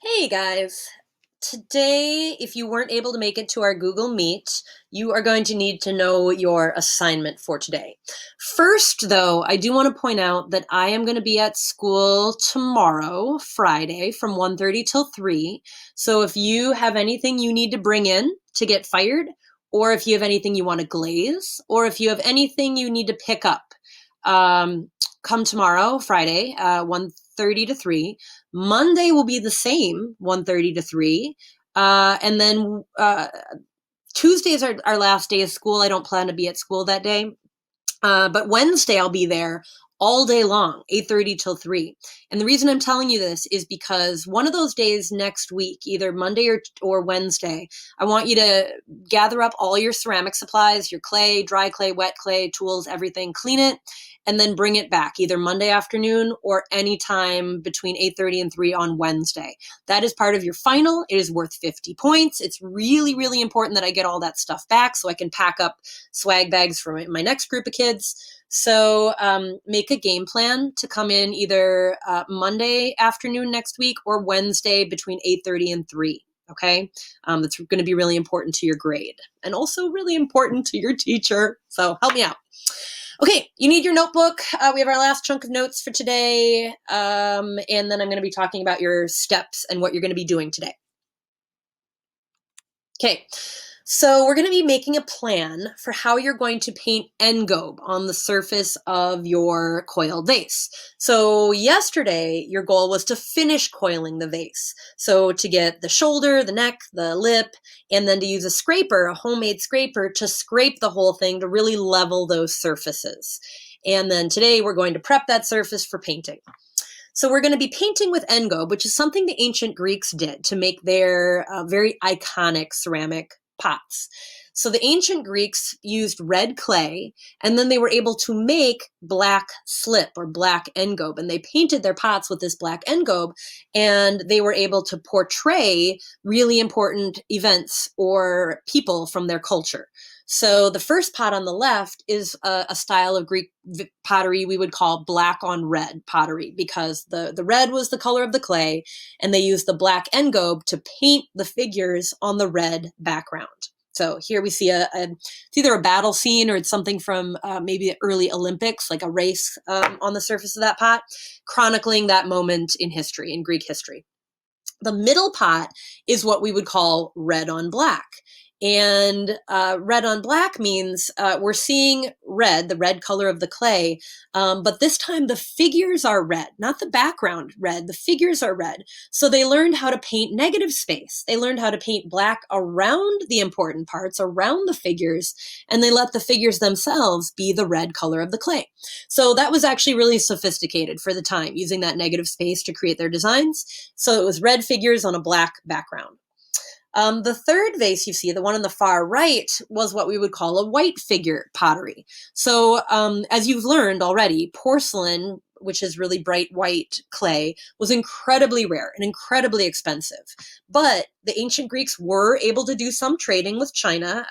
Hey guys, today, if you weren't able to make it to our Google Meet, you are going to need to know your assignment for today. First, though, I do want to point out that I am going to be at school tomorrow, Friday, from 1:30 till 3. So if you have anything you need to bring in to get fired, or if you have anything you want to glaze, or if you have anything you need to pick up, um, come tomorrow, Friday, 1:30 to 3. Monday will be the same, 1:30 to 3. And then Tuesday is our last day of school. I don't plan to be at school that day. But Wednesday I'll be there all day long, 8:30 till 3. And the reason I'm telling you this is because one of those days next week, either Monday or Wednesday, I want you to gather up all your ceramic supplies, your clay, dry clay, wet clay, tools, everything, clean it, and then bring it back either Monday afternoon or anytime between 8:30 and 3 on Wednesday. That is part of your final. It is worth 50 points. It's really, really important that I get all that stuff back so I can pack up swag bags for my next group of kids. So make a game plan to come in either Monday afternoon next week or Wednesday between 8:30 and 3. Okay, that's going to be really important to your grade and also really important to your teacher. So help me out. Okay, you need your notebook. We have our last chunk of notes for today, and then I'm going to be talking about your steps and what you're going to be doing today. Okay, so we're going to be making a plan for how you're going to paint engobe on the surface of your coiled vase. So yesterday, your goal was to finish coiling the vase. So to get the shoulder, the neck, the lip, and then to use a scraper, a homemade scraper, to scrape the whole thing to really level those surfaces. And then today, we're going to prep that surface for painting. So we're going to be painting with engobe, which is something the ancient Greeks did to make their very iconic ceramic pots. So the ancient Greeks used red clay, and then they were able to make black slip or black engobe, and they painted their pots with this black engobe, and they were able to portray really important events or people from their culture. So the first pot on the left is a style of Greek pottery we would call black on red pottery, because the red was the color of the clay, and they used the black engobe to paint the figures on the red background. So here we see it's either a battle scene or it's something from maybe the early Olympics, like a race on the surface of that pot, chronicling that moment in history, in Greek history. The middle pot is what we would call red on black. And red on black means we're seeing red, the red color of the clay, but this time the figures are red, not the background red, the figures are red. So they learned how to paint negative space. They learned how to paint black around the important parts, around the figures, and they let the figures themselves be the red color of the clay. So that was actually really sophisticated for the time, using that negative space to create their designs. So it was red figures on a black background. The third vase you see, the one on the far right, was what we would call a white figure pottery. So as you've learned already, porcelain, which is really bright white clay, was incredibly rare and incredibly expensive. But the ancient Greeks were able to do some trading with China.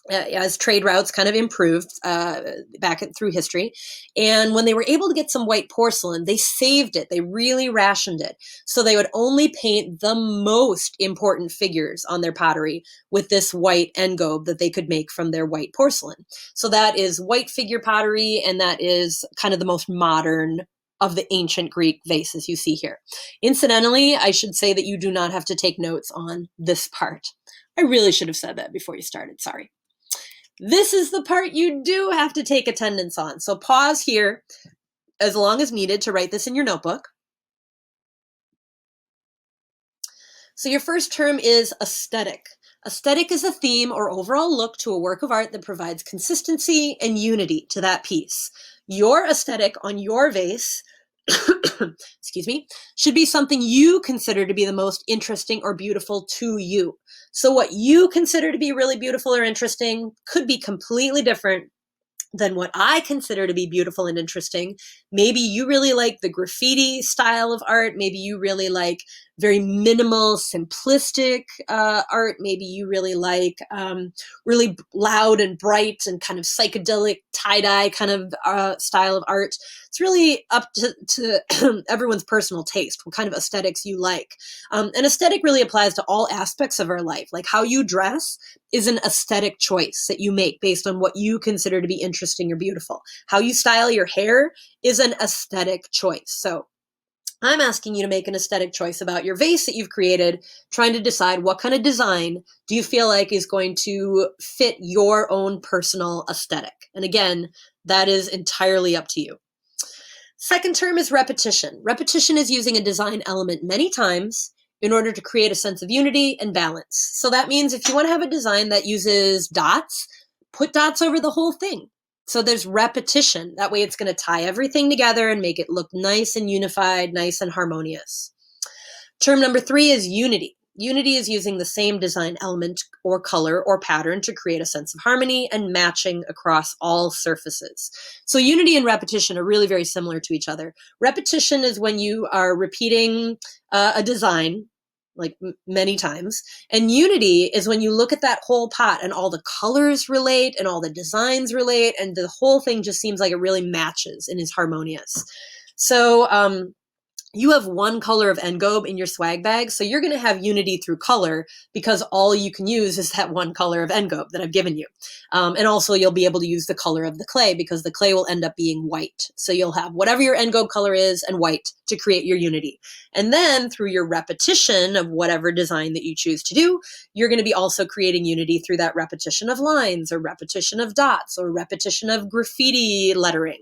As trade routes kind of improved through history. And when they were able to get some white porcelain, they saved it. They really rationed it. So they would only paint the most important figures on their pottery with this white engobe that they could make from their white porcelain. So that is white figure pottery, and that is kind of the most modern of the ancient Greek vases you see here. Incidentally, I should say that you do not have to take notes on this part. I really should have said that before you started. Sorry. This is the part you do have to take attendance on. So pause here as long as needed to write this in your notebook. So your first term is aesthetic. Aesthetic is a theme or overall look to a work of art that provides consistency and unity to that piece. Your aesthetic on your vase excuse me, should be something you consider to be the most interesting or beautiful to you. So what you consider to be really beautiful or interesting could be completely different than what I consider to be beautiful and interesting. Maybe you really like the graffiti style of art. Maybe you really like very minimal, simplistic art. Maybe you really like really loud and bright and kind of psychedelic tie-dye kind of style of art. It's really up to everyone's personal taste, what kind of aesthetics you like. And aesthetic really applies to all aspects of our life. Like how you dress is an aesthetic choice that you make based on what you consider to be interesting or beautiful. How you style your hair is an aesthetic choice. So I'm asking you to make an aesthetic choice about your vase that you've created, trying to decide what kind of design do you feel like is going to fit your own personal aesthetic. And again, that is entirely up to you. Second term is repetition. Repetition is using a design element many times in order to create a sense of unity and balance. So that means if you want to have a design that uses dots, put dots over the whole thing. So there's repetition. That way it's going to tie everything together and make it look nice and unified, nice and harmonious. Term number 3 is unity. Unity is using the same design element or color or pattern to create a sense of harmony and matching across all surfaces. So unity and repetition are really very similar to each other. Repetition is when you are repeating a design like many times. And unity is when you look at that whole pot and all the colors relate and all the designs relate and the whole thing just seems like it really matches and is harmonious. So you have one color of engobe in your swag bag, so you're going to have unity through color because all you can use is that one color of engobe that I've given you. And also you'll be able to use the color of the clay because the clay will end up being white. So you'll have whatever your engobe color is and white to create your unity. And then through your repetition of whatever design that you choose to do, you're going to be also creating unity through that repetition of lines or repetition of dots or repetition of graffiti lettering.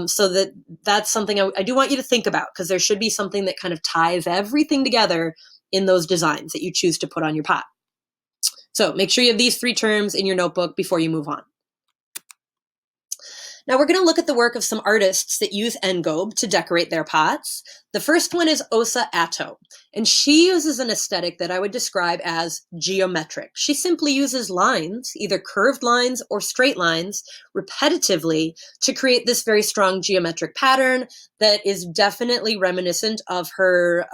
So that's something I do want you to think about because there should be something that kind of ties everything together in those designs that you choose to put on your pot. So make sure you have these 3 terms in your notebook before you move on. Now we're going to look at the work of some artists that use engobe to decorate their pots. The first one is Osa Atto, and she uses an aesthetic that I would describe as geometric. She simply uses lines, either curved lines or straight lines, repetitively to create this very strong geometric pattern that is definitely reminiscent of her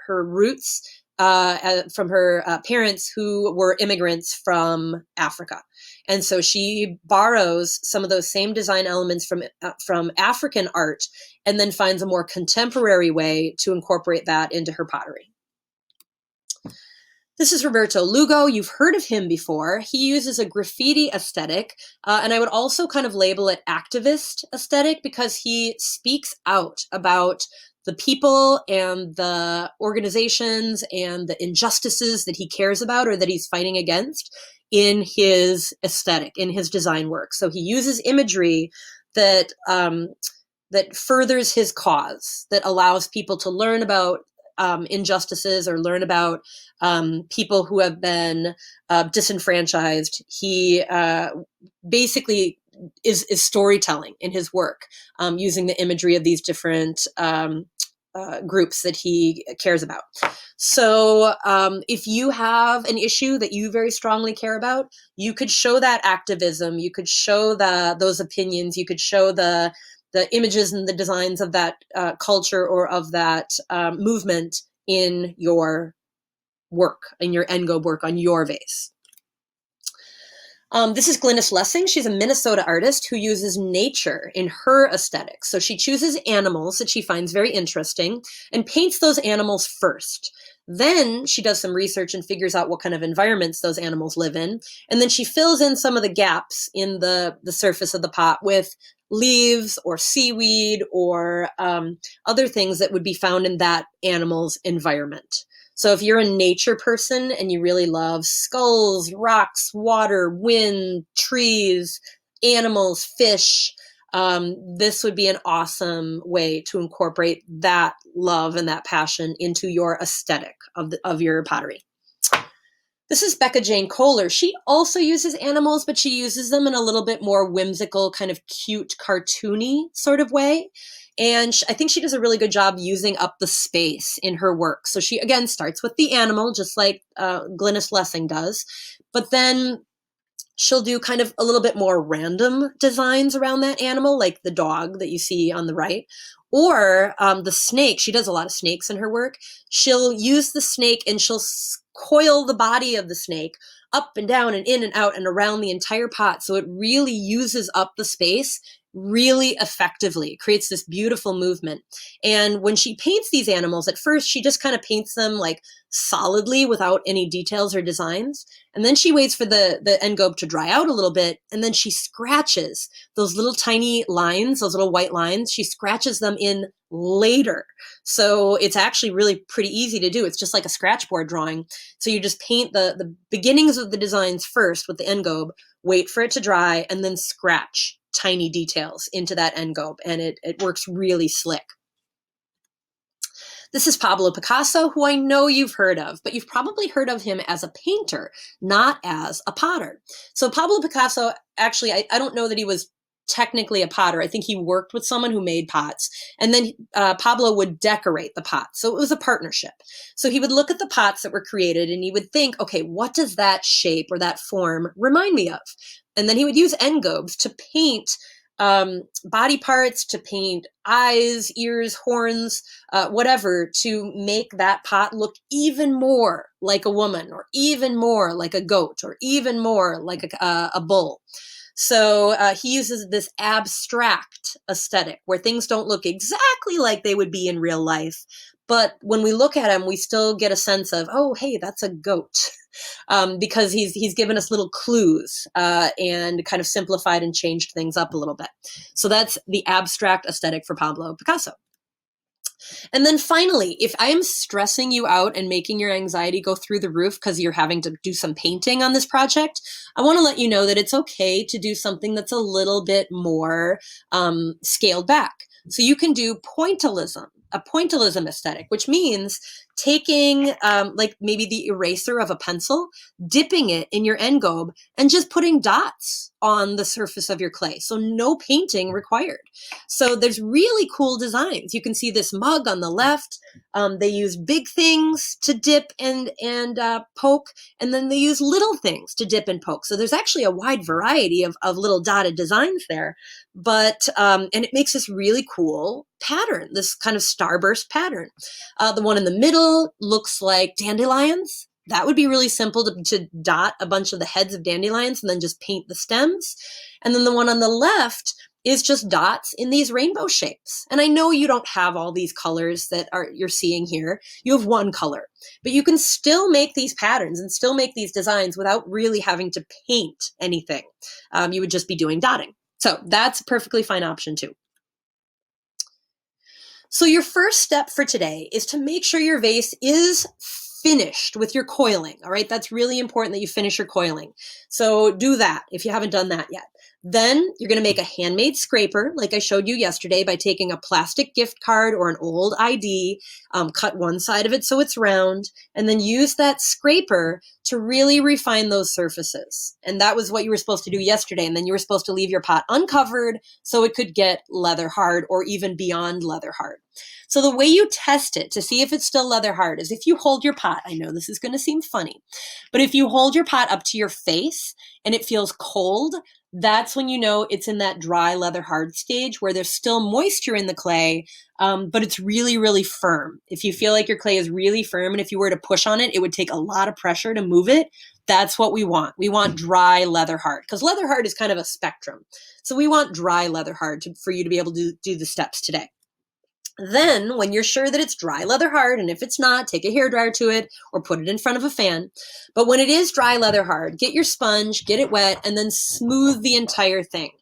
roots from her parents who were immigrants from Africa. And so she borrows some of those same design elements from African art and then finds a more contemporary way to incorporate that into her pottery. This is Roberto Lugo. You've heard of him before. He uses a graffiti aesthetic, and I would also kind of label it activist aesthetic because he speaks out about the people and the organizations and the injustices that he cares about or that he's fighting against in his aesthetic, in his design work. So he uses imagery that that furthers his cause, that allows people to learn about injustices or learn about people who have been disenfranchised. He basically is storytelling in his work, using the imagery of these different groups that he cares about. So if you have an issue that you very strongly care about, you could show that activism, you could show those opinions, you could show the images and the designs of that culture or of that movement in your work, in your engobe work on your vase. This is Glynis Lessing. She's a Minnesota artist who uses nature in her aesthetics. So she chooses animals that she finds very interesting and paints those animals first. Then she does some research and figures out what kind of environments those animals live in. And then she fills in some of the gaps in the surface of the pot with leaves or seaweed or other things that would be found in that animal's environment. So if you're a nature person and you really love skulls, rocks, water, wind, trees, animals, fish, this would be an awesome way to incorporate that love and that passion into your aesthetic of your pottery. This is Becca Jane Kohler. She also uses animals, but she uses them in a little bit more whimsical, kind of cute, cartoony sort of way. And I think she does a really good job using up the space in her work. So she, again, starts with the animal, just like Glynis Lessing does. But then she'll do kind of a little bit more random designs around that animal, like the dog that you see on the right. Or the snake, she does a lot of snakes in her work. She'll use the snake and she'll coil the body of the snake up and down and in and out and around the entire pot. So it really uses up the space really effectively. It creates this beautiful movement. And when she paints these animals, at first she just kind of paints them like solidly without any details or designs. And then she waits for the engobe to dry out a little bit. And then she scratches those little tiny lines, those little white lines. She scratches them in later. So it's actually really pretty easy to do. It's just like a scratch board drawing. So you just paint the beginnings of the designs first with the engobe, wait for it to dry, and then scratch tiny details into that engobe. And it works really slick. This is Pablo Picasso, who I know you've heard of, but you've probably heard of him as a painter, not as a potter. So Pablo Picasso, actually, I don't know that he was technically a potter. I think he worked with someone who made pots, and then Pablo would decorate the pots. So it was a partnership. So he would look at the pots that were created and he would think, okay, what does that shape or that form remind me of? And then he would use engobes to paint body parts, to paint eyes, ears, horns, whatever, to make that pot look even more like a woman, or even more like a goat, or even more like a bull. So he uses this abstract aesthetic where things don't look exactly like they would be in real life. But when we look at him, we still get a sense of, oh, hey, that's a goat. Because he's given us little clues and kind of simplified and changed things up a little bit. So that's the abstract aesthetic for Pablo Picasso. And then finally, if I am stressing you out and making your anxiety go through the roof because you're having to do some painting on this project, I want to let you know that it's okay to do something that's a little bit more scaled back. So you can do pointillism, a pointillism aesthetic, which means taking like maybe the eraser of a pencil, dipping it in your engobe, and just putting dots on the surface of your clay. So no painting required. So there's really cool designs. You can see this mug on the left. They use big things to dip and poke, and then they use little things to dip and poke. So there's actually a wide variety of little dotted designs there. But and it makes this really cool pattern, this kind of starburst pattern. The one in the middle looks like dandelions. That would be really simple to dot a bunch of the heads of dandelions and then just paint the stems. And then the one on the left is just dots in these rainbow shapes. And I know you don't have all these colors that you're seeing here. You have one color, but you can still make these patterns and still make these designs without really having to paint anything. You would just be doing dotting. So that's a perfectly fine option too. So your first step for today is to make sure your vase is finished with your coiling. All right, that's really important that you finish your coiling. So do that if you haven't done that yet. Then you're going to make a handmade scraper like I showed you yesterday by taking a plastic gift card or an old ID, cut one side of it so it's round, and then use that scraper to really refine those surfaces. And that was what you were supposed to do yesterday. And then you were supposed to leave your pot uncovered so it could get leather hard or even beyond leather hard. So the way you test it to see if it's still leather hard is if you hold your pot. I know this is going to seem funny, but if you hold your pot up to your face and it feels cold, that's when you know it's in that dry leather hard stage where there's still moisture in the clay, but it's really, really firm. If you feel like your clay is really firm and if you were to push on it, it would take a lot of pressure to move it. That's what we want. We want dry leather hard because leather hard is kind of a spectrum. So we want dry leather hard for you to be able to do the steps today. Then when you're sure that it's dry leather hard, and if it's not, take a hairdryer to it or put it in front of a fan. But when it is dry leather hard, get your sponge, get it wet, and then smooth the entire thing.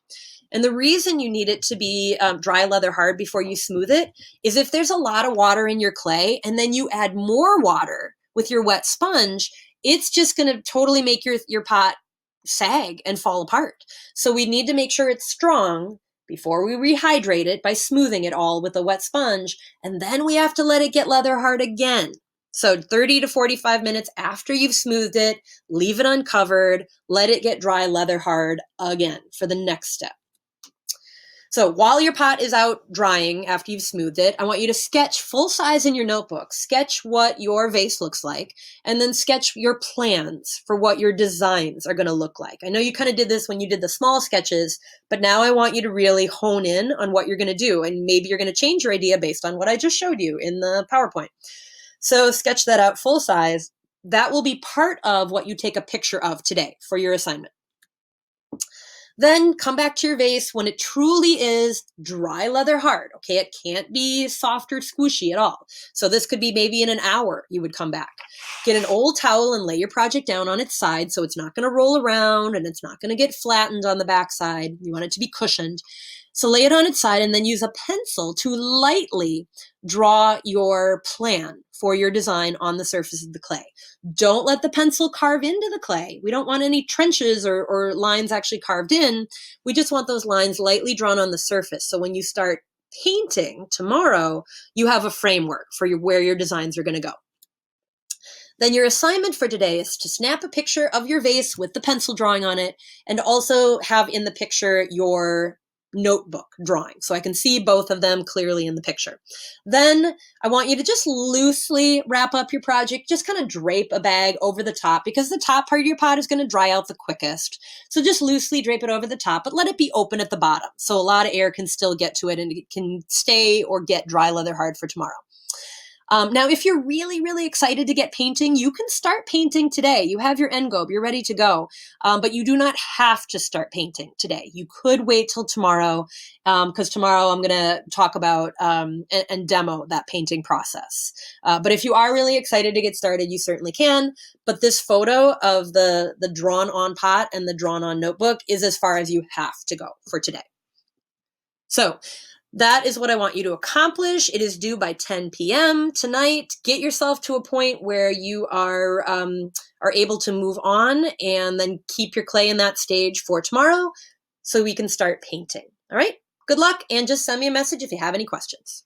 And the reason you need it to be dry leather hard before you smooth it is if there's a lot of water in your clay and then you add more water with your wet sponge, it's just going to totally make your pot sag and fall apart. So we need to make sure it's strong before we rehydrate it by smoothing it all with a wet sponge, and then we have to let it get leather hard again. So 30 to 45 minutes after you've smoothed it, leave it uncovered, let it get dry leather hard again for the next step. So while your pot is out drying after you've smoothed it, I want you to sketch full size in your notebook. Sketch what your vase looks like, and then sketch your plans for what your designs are going to look like. I know you kind of did this when you did the small sketches, but now I want you to really hone in on what you're going to do. And maybe you're going to change your idea based on what I just showed you in the PowerPoint. So sketch that out full size. That will be part of what you take a picture of today for your assignment. Then come back to your vase when it truly is dry leather hard. Okay, it can't be soft or squishy at all. So this could be maybe in an hour you would come back. Get an old towel and lay your project down on its side so it's not going to roll around and it's not going to get flattened on the backside. You want it to be cushioned. So lay it on its side and then use a pencil to lightly draw your plan for your design on the surface of the clay. Don't let the pencil carve into the clay. We don't want any trenches or lines actually carved in. We just want those lines lightly drawn on the surface. So when you start painting tomorrow, you have a framework for where your designs are going to go. Then your assignment for today is to snap a picture of your vase with the pencil drawing on it, and also have in the picture your notebook drawing. So I can see both of them clearly in the picture. Then I want you to just loosely wrap up your project, just kind of drape a bag over the top, because the top part of your pot is going to dry out the quickest. So just loosely drape it over the top, but let it be open at the bottom so a lot of air can still get to it and it can stay or get dry leather hard for tomorrow. Now, if you're really, really excited to get painting, you can start painting today. You have your engobe, you're ready to go, but you do not have to start painting today. You could wait till tomorrow, because tomorrow I'm going to talk about and demo that painting process. But if you are really excited to get started, you certainly can. But this photo of the drawn-on pot and the drawn-on notebook is as far as you have to go for today. So that is what I want you to accomplish. It is due by 10 p.m. tonight. Get yourself to a point where you are able to move on, and then keep your clay in that stage for tomorrow so we can start painting. All right? Good luck, and just send me a message if you have any questions.